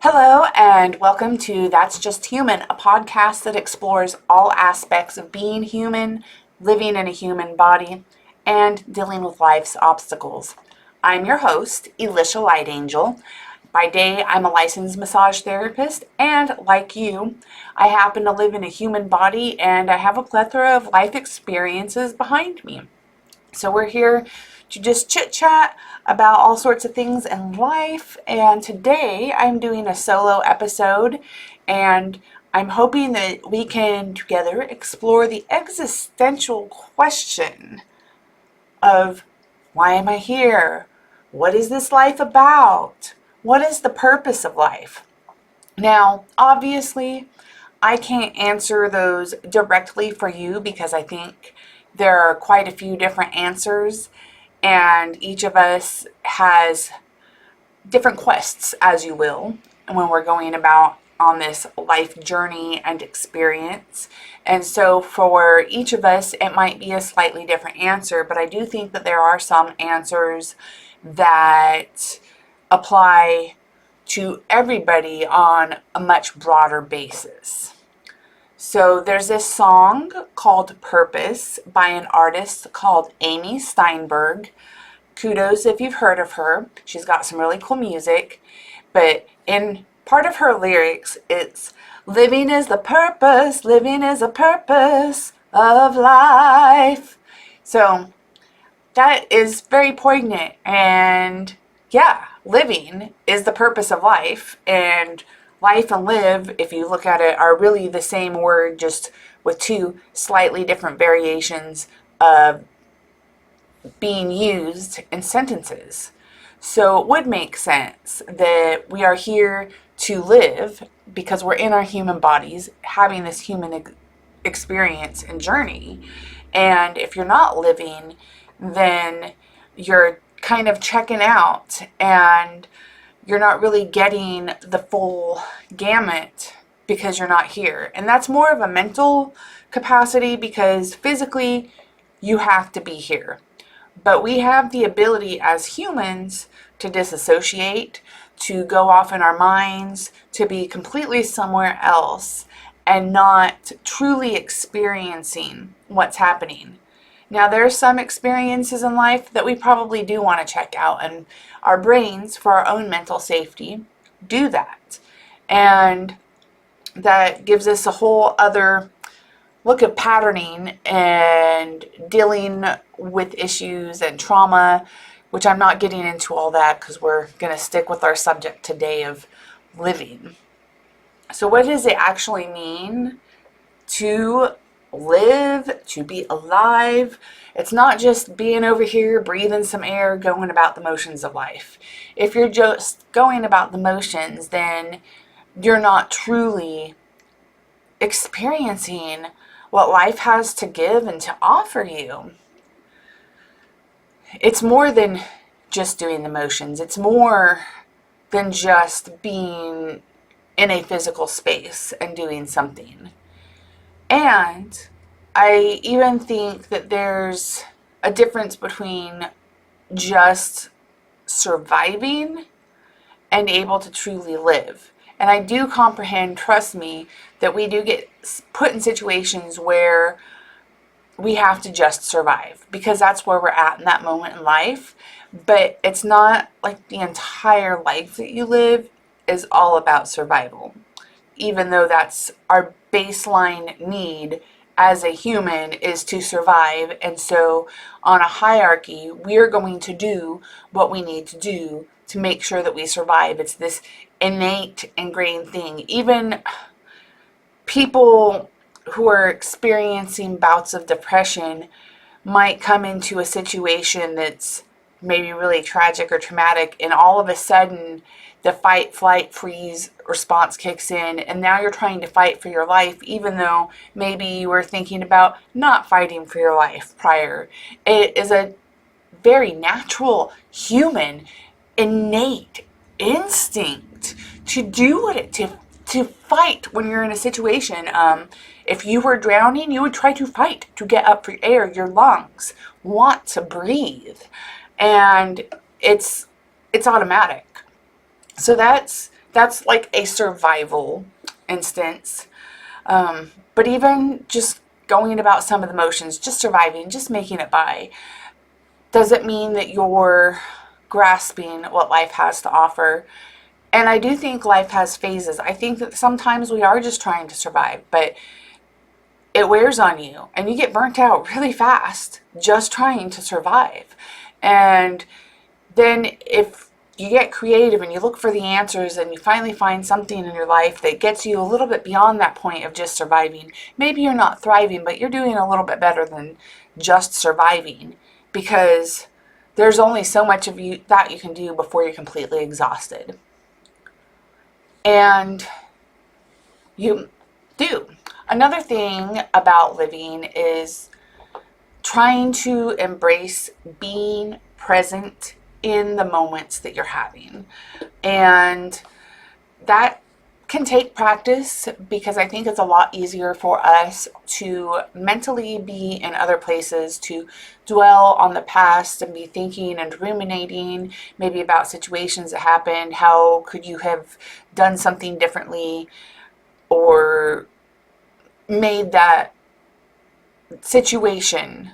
Hello, and welcome to That's Just Human, a podcast that explores all aspects of being human, living in a human body, and dealing with life's obstacles. I'm your host, Elisha Lightangel. By day, I'm a licensed massage therapist, and like you, I happen to live in a human body and I have a plethora of life experiences behind me. So we're here to just chit chat about all sorts of things in life. And today I'm doing a solo episode, and I'm hoping that we can together explore the existential question of why am I here? What is this life about? What is the purpose of life? Now, obviously, I can't answer those directly for you because I think there are quite a few different answers, and each of us has different quests, as you will, when we're going about on this life journey and experience. And so for each of us, it might be a slightly different answer, but I do think that there are some answers that apply to everybody on a much broader basis. So there's this song called Purpose by an artist called Amy Steinberg. Kudos if you've heard of her. She's got some really cool music, but in part of her lyrics, it's living is the purpose, living is a purpose of life. So that is very poignant, and yeah, living is the purpose of life, and life and live, if you look at it, are really the same word, just with two slightly different variations of being used in sentences. So it would make sense that we are here to live because we're in our human bodies having this human experience and journey. And if you're not living, then you're kind of checking out and you're not really getting the full gamut because you're not here. And that's more of a mental capacity because physically you have to be here. But we have the ability as humans to disassociate, to go off in our minds, to be completely somewhere else and not truly experiencing what's happening. Now, there are some experiences in life that we probably do want to check out, and our brains, for our own mental safety, do that. And that gives us a whole other look at patterning and dealing with issues and trauma, which I'm not getting into all that because we're going to stick with our subject today of living. So what does it actually mean to live, to be alive? It's not just being over here, breathing some air, going about the motions of life. If you're just going about the motions, then you're not truly experiencing what life has to give and to offer you. It's more than just doing the motions. It's more than just being in a physical space and doing something. And I even think that there's a difference between just surviving and able to truly live. And I do comprehend, trust me, that we do get put in situations where we have to just survive because that's where we're at in that moment in life. But it's not like the entire life that you live is all about survival, even though that's our baseline need as a human is to survive. And so on a hierarchy, we're going to do what we need to do to make sure that we survive. It's this innate, ingrained thing. Even people who are experiencing bouts of depression might come into a situation that's maybe really tragic or traumatic, and all of a sudden the fight, flight, freeze response kicks in, and now you're trying to fight for your life, even though maybe you were thinking about not fighting for your life prior. It is a very natural, human, innate instinct to do it, to fight when you're in a situation. If you were drowning, you would try to fight to get up for air. Your lungs want to breathe, and it's automatic. So that's That's like a survival instance. But even just going about some of the motions, just surviving, just making it by, doesn't mean that you're grasping what life has to offer. And I do think life has phases. I think that sometimes we are just trying to survive, but it wears on you and you get burnt out really fast just trying to survive. And then if you get creative and you look for the answers and you finally find something in your life that gets you a little bit beyond that point of just surviving, maybe you're not thriving, but you're doing a little bit better than just surviving, because there's only so much of you that you can do before you're completely exhausted. And you do. Another thing about living is trying to embrace being present in the moments that you're having. And that can take practice, because I think it's a lot easier for us to mentally be in other places, to dwell on the past and be thinking and ruminating maybe about situations that happened. How could you have done something differently, or made that situation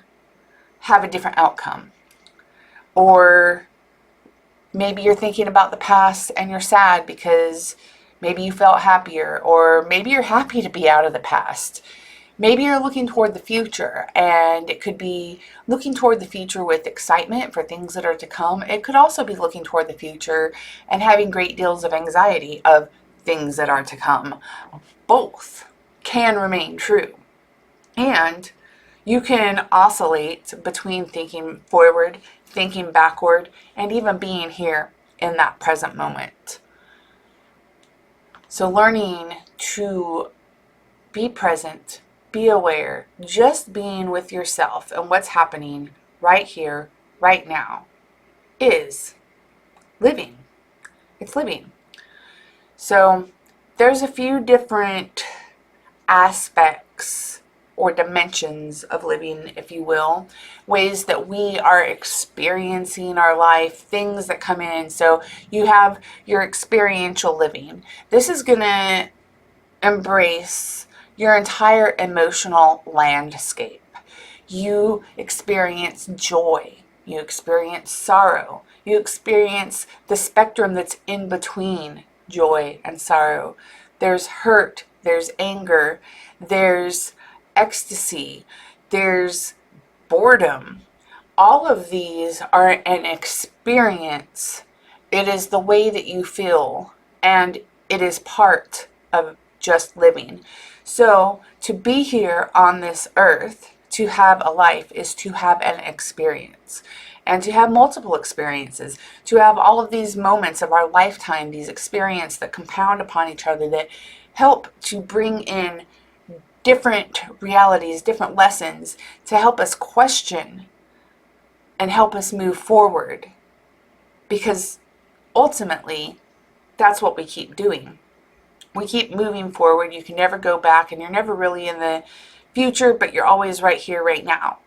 have a different outcome? Or maybe you're thinking about the past and you're sad because maybe you felt happier, or maybe you're happy to be out of the past. Maybe you're looking toward the future, and it could be looking toward the future with excitement for things that are to come. It could also be looking toward the future and having great deals of anxiety of things that are to come. Both can remain true. And you can oscillate between thinking forward, thinking backward, and even being here in that present moment. So learning to be present, be aware, just being with yourself and what's happening right here, right now, is living. It's living. So there's a few different aspects or dimensions of living, if you will, ways that we are experiencing our life, things that come in. So you have your experiential living. This is going to embrace your entire emotional landscape. You experience joy, you experience sorrow, you experience the spectrum that's in between joy and sorrow. There's hurt, there's anger, there's ecstasy, there's boredom. All of these are an experience. It is the way that you feel, and it is part of just living. So to be here on this earth, to have a life, is to have an experience, and to have multiple experiences, to have all of these moments of our lifetime, these experiences that compound upon each other, that help to bring in different realities, different lessons, to help us question and help us move forward. Because ultimately, that's what we keep doing. We keep moving forward. You can never go back, and you're never really in the future, but you're always right here, right now.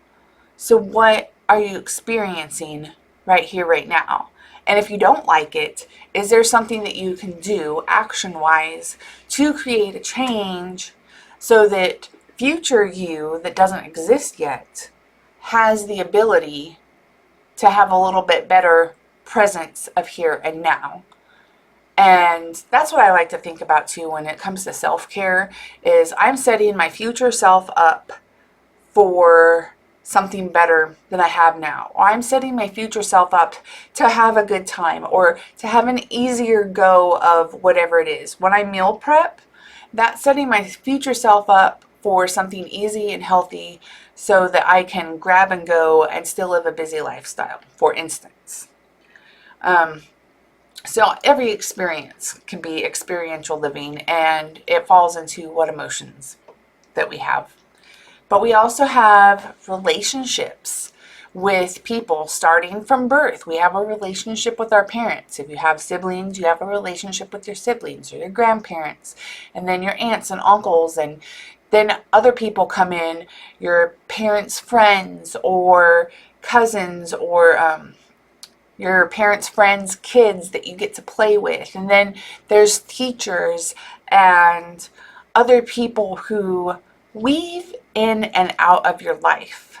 So what are you experiencing right here, right now? And if you don't like it, is there something that you can do action-wise to create a change so that future you that doesn't exist yet has the ability to have a little bit better presence of here and now? And that's what I like to think about too when it comes to self-care, is I'm setting my future self up for something better than I have now. Or I'm setting my future self up to have a good time, or to have an easier go of whatever it is. When I meal prep, that's setting my future self up for something easy and healthy so that I can grab and go and still live a busy lifestyle, for instance. So every experience can be experiential living, and it falls into what emotions that we have. But we also have relationships with people starting from birth. We have a relationship with our parents. If you have siblings, you have a relationship with your siblings or your grandparents, and then your aunts and uncles, and then other people come in, your parents' friends or cousins, or your parents' friends' kids that you get to play with. And then there's teachers and other people who weave in and out of your life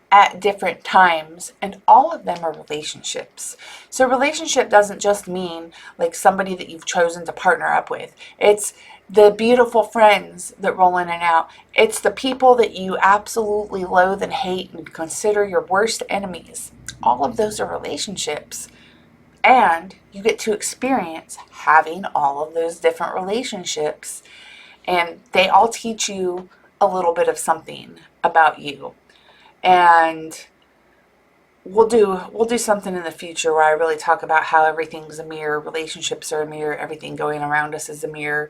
at different times, and all of them are relationships. So relationship doesn't just mean like somebody that you've chosen to partner up with. It's the beautiful friends that roll in and out. It's the people that you absolutely loathe and hate and consider your worst enemies. All of those are relationships. And you get to experience having all of those different relationships. And they all teach you a little bit of something about you. And we'll do something in the future where I really talk about how everything's a mirror, relationships are a mirror, everything going around us is a mirror.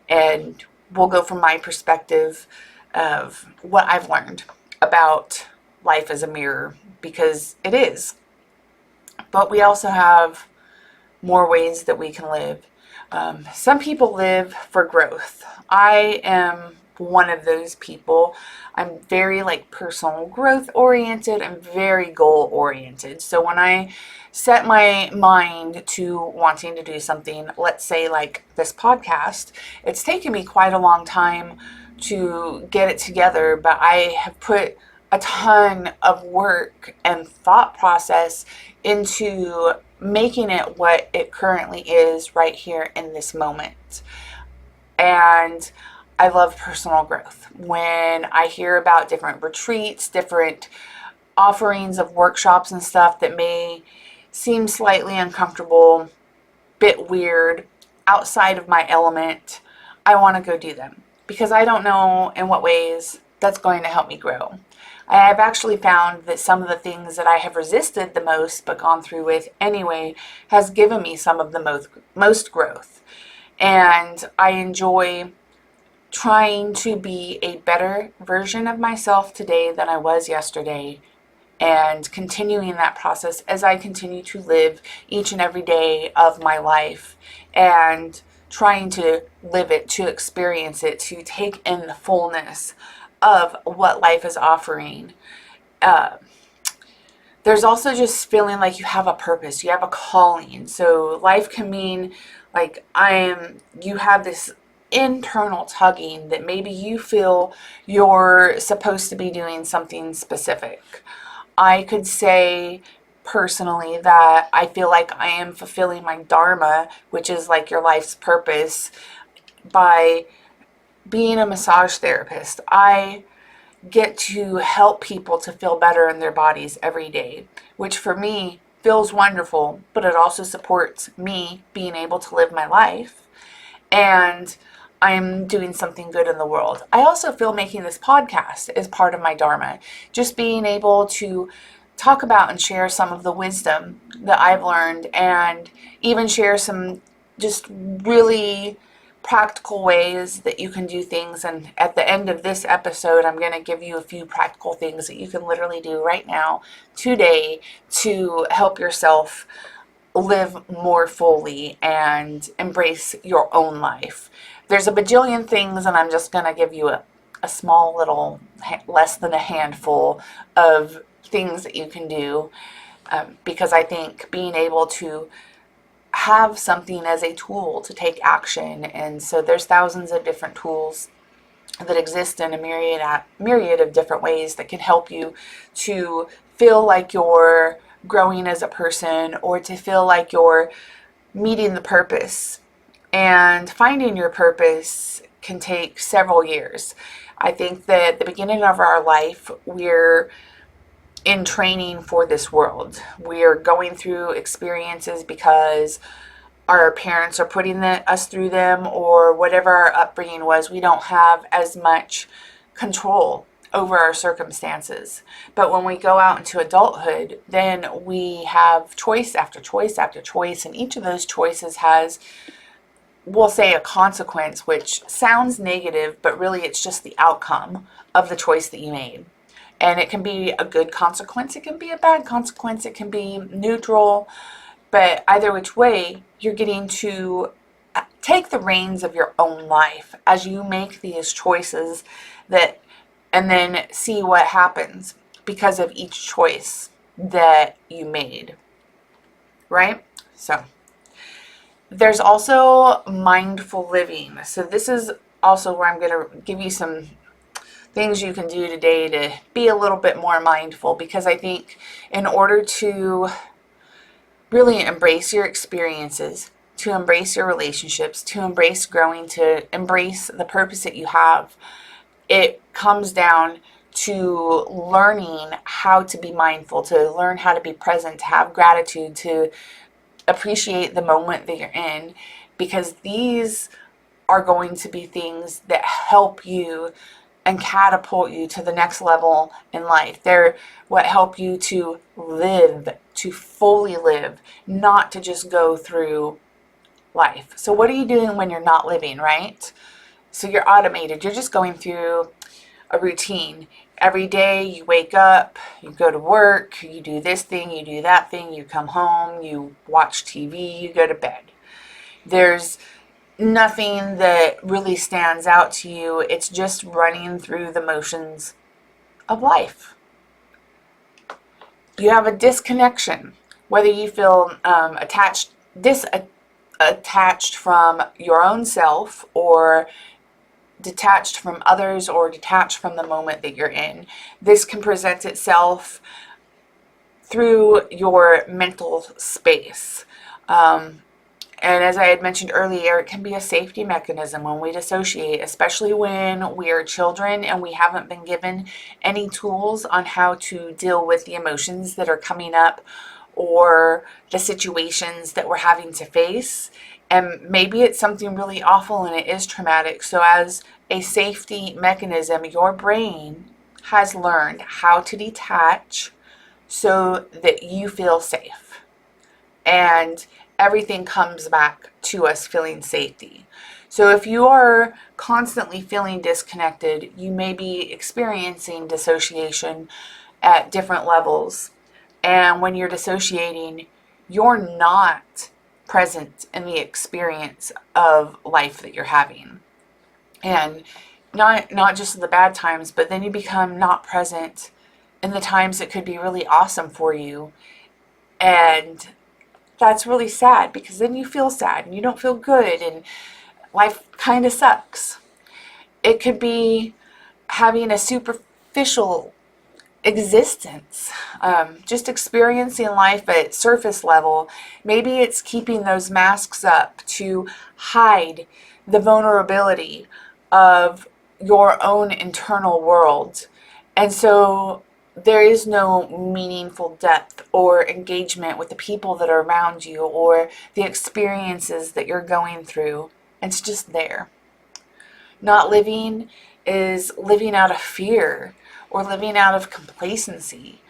And we'll go from my perspective of what I've learned about life as a mirror, because it is. But we also have more ways that we can live. Some people live for growth. I am one of those people. I'm very personal growth oriented. I'm very goal oriented. So when I set my mind to wanting to do something, let's say like this podcast, it's taken me quite a long time to get it together, but I have put a ton of work and thought process into making it what it currently is right here in this moment. And I love personal growth. When I hear about different retreats, different offerings of workshops and stuff that may seem slightly uncomfortable, bit weird, outside of my element, I want to go do them because I don't know in what ways that's going to help me grow. I have actually found that some of the things that I have resisted the most but gone through with anyway has given me some of the most growth. And I enjoy trying to be a better version of myself today than I was yesterday, and continuing that process as I continue to live each and every day of my life, and trying to live it, to experience it, to take in the fullness of what life is offering. There's also just feeling like you have a purpose, you have a calling. So life can mean you have this internal tugging that maybe you feel you're supposed to be doing something specific. I could say personally that I feel like I am fulfilling my dharma, which is like your life's purpose, by being a massage therapist. I get to help people to feel better in their bodies every day, which for me feels wonderful, but it also supports me being able to live my life. And I'm doing something good in the world. I also feel making this podcast is part of my dharma. Just being able to talk about and share some of the wisdom that I've learned, and even share some just really practical ways that you can do things. And at the end of this episode, I'm going to give you a few practical things that you can literally do right now, today, to help yourself live more fully and embrace your own life. There's a bajillion things, and I'm just going to give you a small little, less than a handful of things that you can do, because I think being able to have something as a tool to take action. And so there's thousands of different tools that exist in a myriad of different ways that can help you to feel like you're growing as a person, or to feel like you're meeting the purpose. And finding your purpose can take several years. I think that at the beginning of our life, we're in training for this world. We're going through experiences because our parents are putting us through them, or whatever our upbringing was. We don't have as much control over our circumstances. But when we go out into adulthood, then we have choice after choice after choice, and each of those choices has, we'll say, a consequence, which sounds negative, but really it's just the outcome of the choice that you made. And it can be a good consequence, it can be a bad consequence, it can be neutral, but either which way, you're getting to take the reins of your own life as you make these choices, and then see what happens because of each choice that you made. right? So there's also mindful living. So this is also where I'm going to give you some things you can do today to be a little bit more mindful, because I think in order to really embrace your experiences, to embrace your relationships, to embrace growing, to embrace the purpose that you have, it comes down to learning how to be mindful, to learn how to be present, to have gratitude, to appreciate the moment that you're in, because these are going to be things that help you and catapult you to the next level in life. They're what help you to live, to fully live, not to just go through life. So what are you doing when you're not living, right? So you're automated. You're just going through a routine. Every day you wake up, you go to work, you do this thing, you do that thing, you come home, you watch TV, you go to bed. There's nothing that really stands out to you. It's just running through the motions of life. You have a disconnection, whether you feel attached from your own self, or detached from others, or detached from the moment that you're in. This can present itself through your mental space. And as I had mentioned earlier, it can be a safety mechanism when we dissociate, especially when we are children and we haven't been given any tools on how to deal with the emotions that are coming up or the situations that we're having to face. And maybe it's something really awful and it is traumatic. So as a safety mechanism, your brain has learned how to detach so that you feel safe. And everything comes back to us feeling safety. So if you are constantly feeling disconnected, you may be experiencing dissociation at different levels. And when you're dissociating, you're not present in the experience of life that you're having. And not just the bad times, but then you become not present in the times that could be really awesome for you. And that's really sad, because then you feel sad and you don't feel good and life kind of sucks. It could be having a superficial existence, just experiencing life at surface level. Maybe it's keeping those masks up to hide the vulnerability of your own internal world. And so there is no meaningful depth or engagement with the people that are around you or the experiences that you're going through. It's just there. Not living is living out of fear or living out of complacency.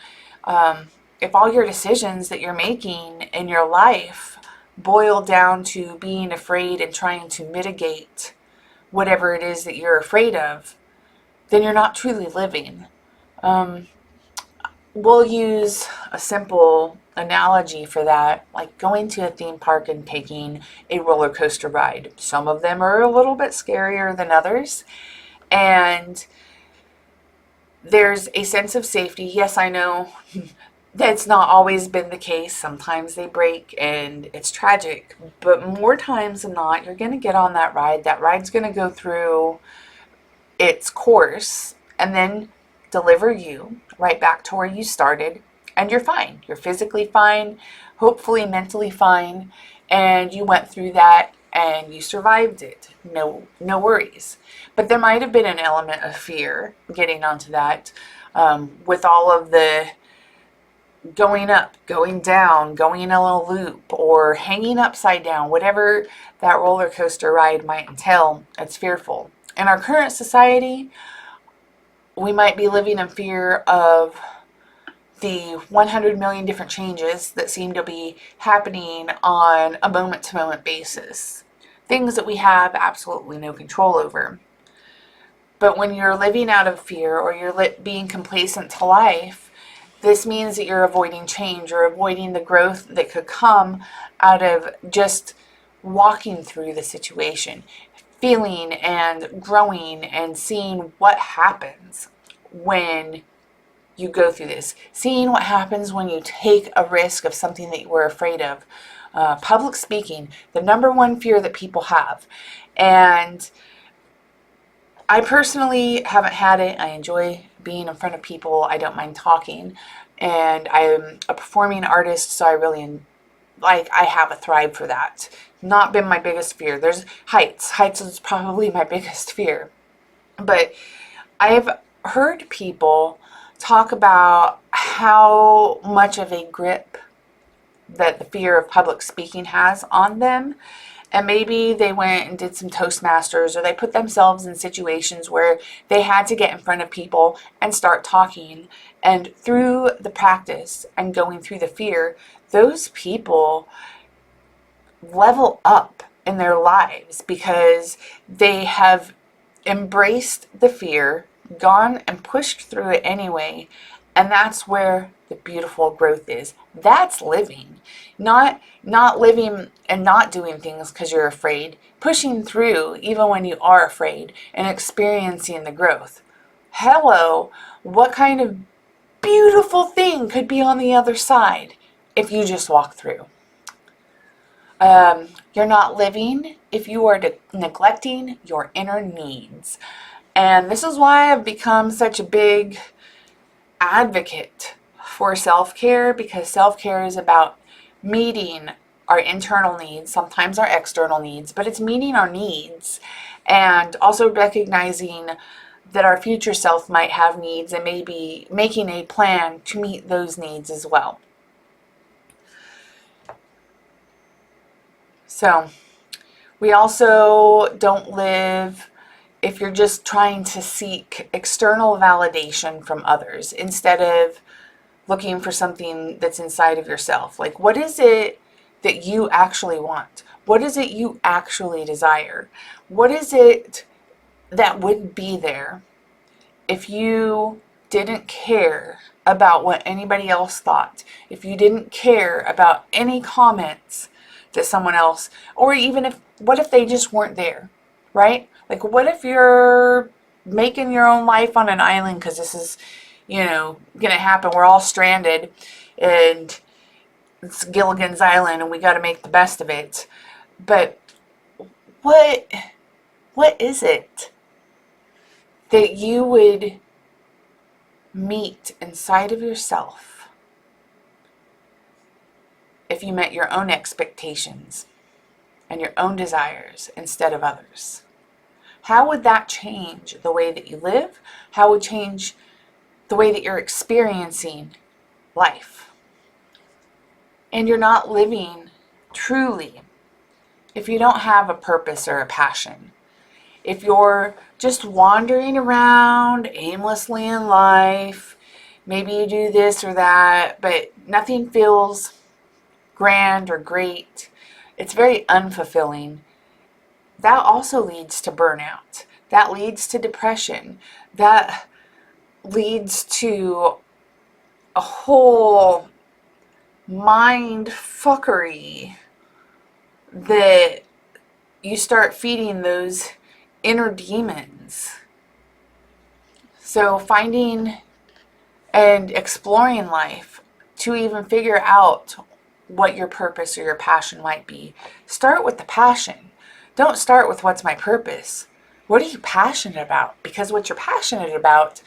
If all your decisions that you're making in your life boil down to being afraid and trying to mitigate whatever it is that you're afraid of, then you're not truly living. We'll use a simple analogy for that, like going to a theme park and taking a roller coaster ride. Some of them are a little bit scarier than others, and there's a sense of safety. Yes, I know that's not always been the case. Sometimes they break and it's tragic, but more times than not, you're going to get on that ride. That ride's going to go through its course and then deliver you right back to where you started, and you're fine. You're physically fine, hopefully mentally fine, and you went through that and you survived it. No worries. But there might have been an element of fear getting onto that, with all of the going up, going down, going in a little loop, or hanging upside down, whatever that roller coaster ride might entail. It's fearful. In our current society, we might be living in fear of the 100 million different changes that seem to be happening on a moment-to-moment basis. Things that we have absolutely no control over. But when you're living out of fear, or you're being complacent to life, this means that you're avoiding change, or avoiding the growth that could come out of just walking through the situation, feeling and growing and seeing what happens when you go through this. Seeing what happens when you take a risk of something that you were afraid of. Public speaking, the number one fear that people have. And I personally haven't had it. I enjoy being in front of people. I don't mind talking. And I'm a performing artist, so I really I have a thrive for that. Not been my biggest fear. There's heights. Heights is probably my biggest fear. But I've heard people talk about how much of a grip that the fear of public speaking has on them. And maybe they went and did some Toastmasters, or they put themselves in situations where they had to get in front of people and start talking. And through the practice and going through the fear, those people level up in their lives because they have embraced the fear, gone and pushed through it anyway. And that's where the beautiful growth is. That's living. Not living and not doing things because you're afraid. Pushing through even when you are afraid and experiencing the growth. Hello, what kind of beautiful thing could be on the other side if you just walk through? You're not living if you are neglecting your inner needs. And this is why I've become such a big advocate for self-care, because self-care is about meeting our internal needs, sometimes our external needs, but it's meeting our needs and also recognizing that our future self might have needs and maybe making a plan to meet those needs as well. So we also don't live if you're just trying to seek external validation from others instead of looking for something that's inside of yourself. Like, what is it that you actually want? What is it you actually desire? What is it that would be there if you didn't care about what anybody else thought? If you didn't care about any comments that someone else, or even what if they just weren't there, right? Like, what if you're making your own life on an island because this is, gonna happen. We're all stranded and it's Gilligan's Island and we got to make the best of it. But what is it that you would meet inside of yourself if you met your own expectations and your own desires instead of others? How would that change the way that you live? How would it change the way that you're experiencing life? And you're not living truly if you don't have a purpose or a passion. If you're just wandering around aimlessly in life, maybe you do this or that, but nothing feels grand or great. It's very unfulfilling. That also leads to burnout. That leads to depression. That leads to a whole mind fuckery that you start feeding those inner demons. So finding and exploring life to even figure out what your purpose or your passion might be. Start with the passion. Don't start with what's my purpose. What are you passionate about? Because what you're passionate about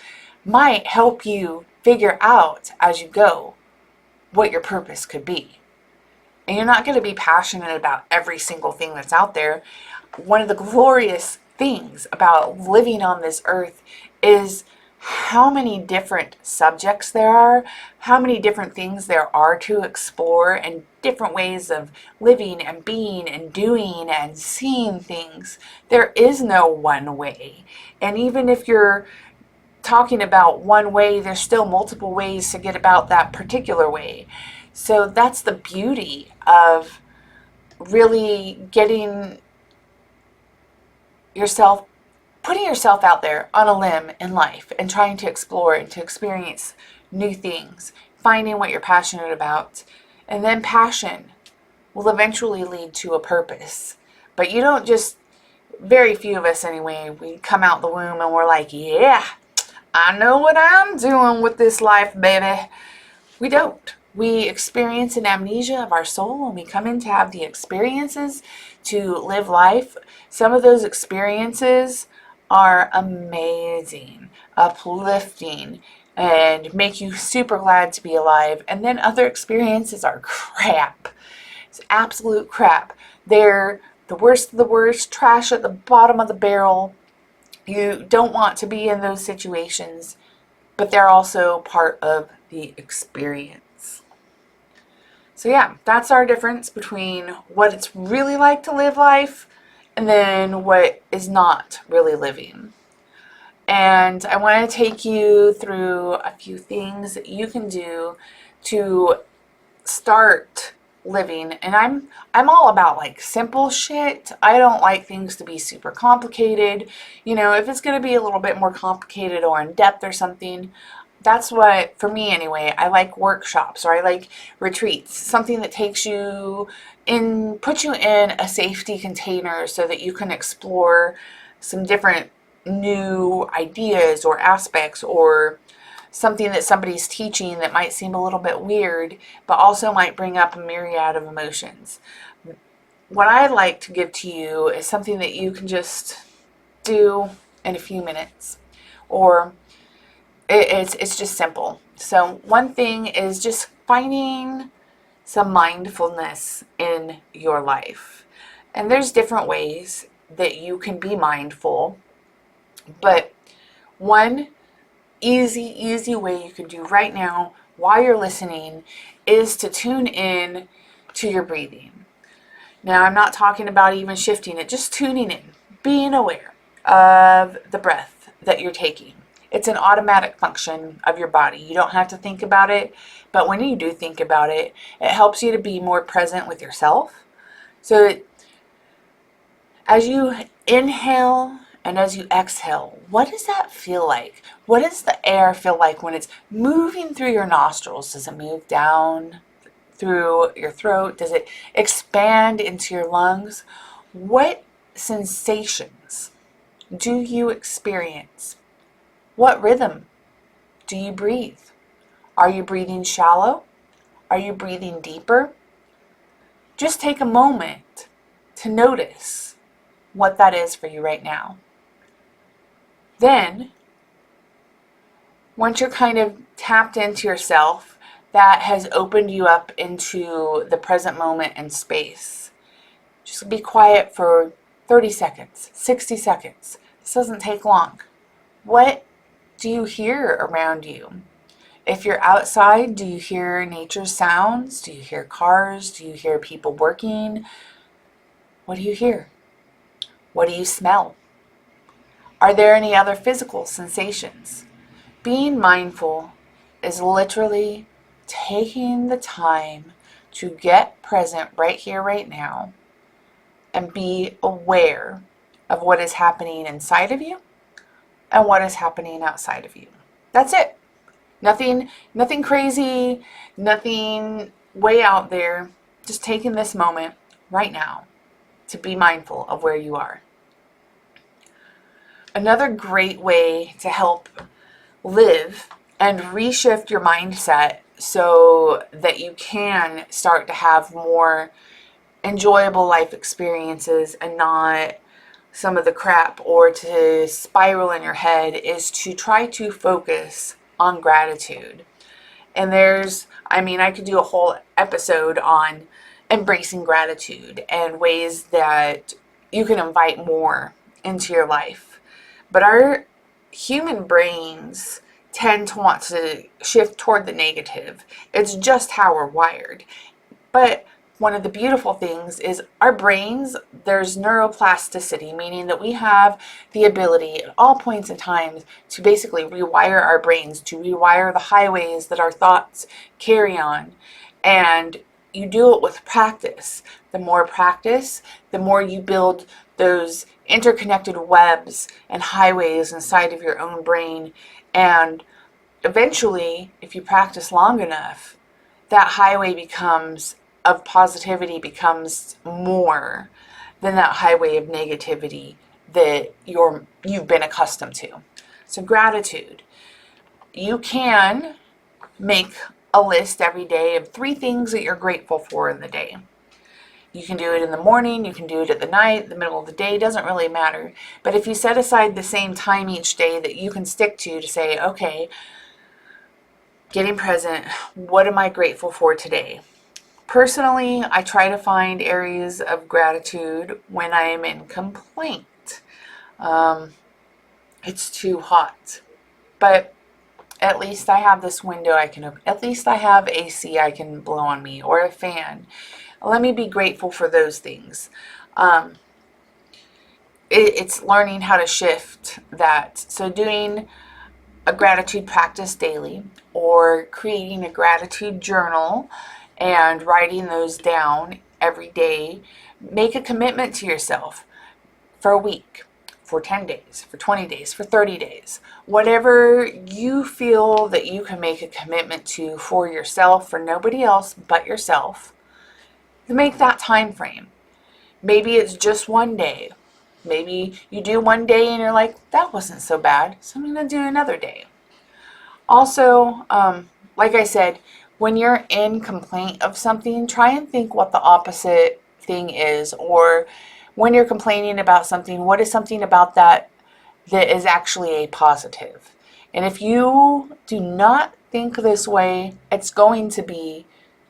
might help you figure out as you go what your purpose could be. And you're not going to be passionate about every single thing that's out there. One of the glorious things about living on this earth is how many different subjects there are, how many different things there are to explore, and different ways of living and being and doing and seeing things. There is no one way. And even if you're talking about one way, there's still multiple ways to get about that particular way. So that's the beauty of really getting yourself, putting yourself out there on a limb in life and trying to explore and to experience new things, finding what you're passionate about. And then passion will eventually lead to a purpose. But you don't just, very few of us anyway, we come out the womb and we're like, yeah, I know what I'm doing with this life, baby. We don't. We experience an amnesia of our soul when we come in to have the experiences to live life. Some of those experiences are amazing, uplifting, and make you super glad to be alive. And then other experiences are crap. It's absolute crap. They're the worst of the worst, trash at the bottom of the barrel. You don't want to be in those situations, but they're also part of the experience. So yeah, that's our difference between what it's really like to live life and then what is not really living. And I want to take you through a few things that you can do to start living. And I'm all about like simple shit. I don't like things to be super complicated. You know, if it's going to be a little bit more complicated or in depth or something, that's what, for me anyway, I like workshops or I like retreats, something that takes you in, puts you in a safety container so that you can explore some different new ideas or aspects, or something that somebody's teaching that might seem a little bit weird, but also might bring up a myriad of emotions. What I'd like to give to you is something that you can just do in a few minutes, or it's just simple. So one thing is just finding some mindfulness in your life. And there's different ways that you can be mindful, but one easy way you can do right now while you're listening is to tune in to your breathing. Now, I'm not talking about even shifting it, just tuning in, being aware of the breath that you're taking. It's an automatic function of your body. You don't have to think about it, but when you do think about it, it helps you to be more present with yourself. So as you inhale and as you exhale, what does that feel like? What does the air feel like when it's moving through your nostrils? Does it move down through your throat? Does it expand into your lungs? What sensations do you experience? What rhythm do you breathe? Are you breathing shallow? Are you breathing deeper? Just take a moment to notice what that is for you right now. Then, once you're kind of tapped into yourself, that has opened you up into the present moment and space. Just be quiet for 30 seconds, 60 seconds. This doesn't take long. What do you hear around you? If you're outside, do you hear nature's sounds? Do you hear cars? Do you hear people working? What do you hear? What do you smell? Are there any other physical sensations? Being mindful is literally taking the time to get present right here, right now, and be aware of what is happening inside of you and what is happening outside of you. That's it. Nothing crazy, nothing way out there. Just taking this moment right now to be mindful of where you are. Another great way to help live and reshift your mindset so that you can start to have more enjoyable life experiences and not some of the crap, or to spiral in your head, is to try to focus on gratitude. And I could do a whole episode on embracing gratitude and ways that you can invite more into your life. But our human brains tend to want to shift toward the negative. It's just how we're wired. But one of the beautiful things is our brains, there's neuroplasticity, meaning that we have the ability at all points in time to basically rewire our brains, to rewire the highways that our thoughts carry on. And you do it with practice. The more practice, the more you build those interconnected webs and highways inside of your own brain. And eventually, if you practice long enough, that highway of positivity becomes more than that highway of negativity that you've been accustomed to. So gratitude. You can make a list every day of 3 things that you're grateful for in the day. You can do it in the morning, you can do it at the night, the middle of the day, doesn't really matter. But if you set aside the same time each day that you can stick to say, okay, getting present, what am I grateful for today? Personally, I try to find areas of gratitude when I am in complaint. It's too hot. But at least I have this window I can open. At least I have AC I can blow on me, or a fan. Let me be grateful for those things. It's learning how to shift that. So doing a gratitude practice daily, or creating a gratitude journal and writing those down every day. Make a commitment to yourself for a week, for 10 days, for 20 days, for 30 days. Whatever you feel that you can make a commitment to for yourself, for nobody else but yourself, make that time frame. Maybe it's just one day. Maybe you do one day and you're like, that wasn't so bad, so I'm going to do another day. Also, like I said, when you're in complaint of something, try and think what the opposite thing is. Or when you're complaining about something, what is something about that that is actually a positive? And if you do not think this way, it's going to be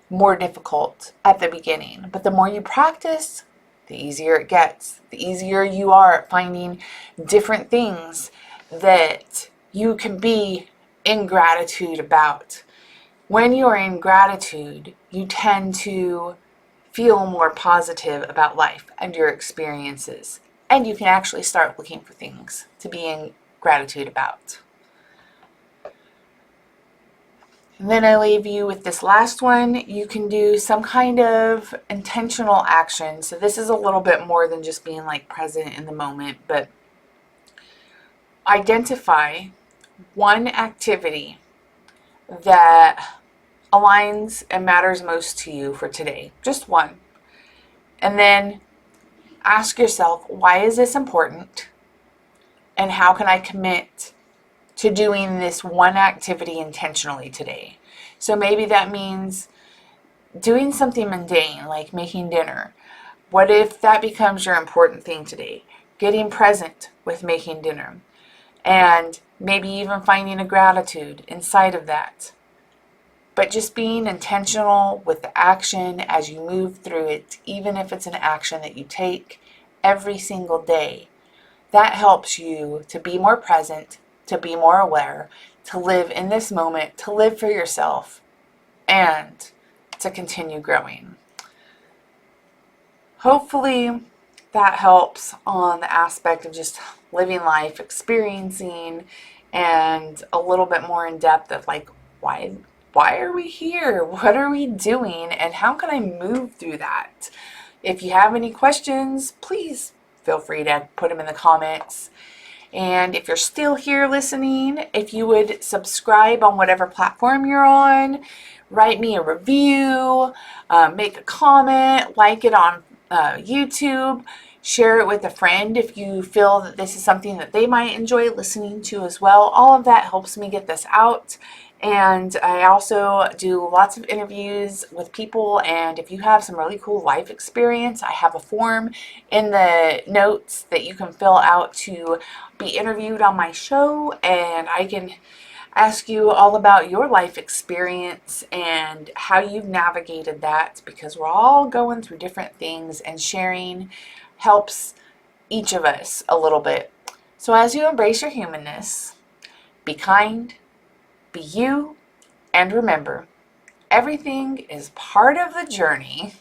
more difficult at the beginning. But the more you practice, the easier it gets. The easier you are at finding different things that you can be in gratitude about. When you are in gratitude, you tend to feel more positive about life and your experiences. And you can actually start looking for things to be in gratitude about. And then I leave you with this last one. You can do some kind of intentional action. So this is a little bit more than just being like present in the moment, but identify one activity that aligns and matters most to you for today. Just one. And then ask yourself, why is this important? And how can I commit to doing this one activity intentionally today? So maybe that means doing something mundane, like making dinner. What if that becomes your important thing today? Getting present with making dinner. And maybe even finding a gratitude inside of that. But just being intentional with the action as you move through it, even if it's an action that you take every single day, that helps you to be more present, to be more aware, to live in this moment, to live for yourself, and to continue growing. Hopefully that helps on the aspect of just living life, experiencing, and a little bit more in depth of like, why are we here? What are we doing? And how can I move through that? If you have any questions, please feel free to put them in the comments. And if you're still here listening, if you would subscribe on whatever platform you're on, write me a review, make a comment, like it on YouTube, share it with a friend if you feel that this is something that they might enjoy listening to as well. All of that helps me get this out. And I also do lots of interviews with people, and if you have some really cool life experience, I have a form in the notes that you can fill out to be interviewed on my show, and I can ask you all about your life experience and how you've navigated that, because we're all going through different things, and sharing helps each of us a little bit. So as you embrace your humanness, be kind, be you, and remember, everything is part of the journey.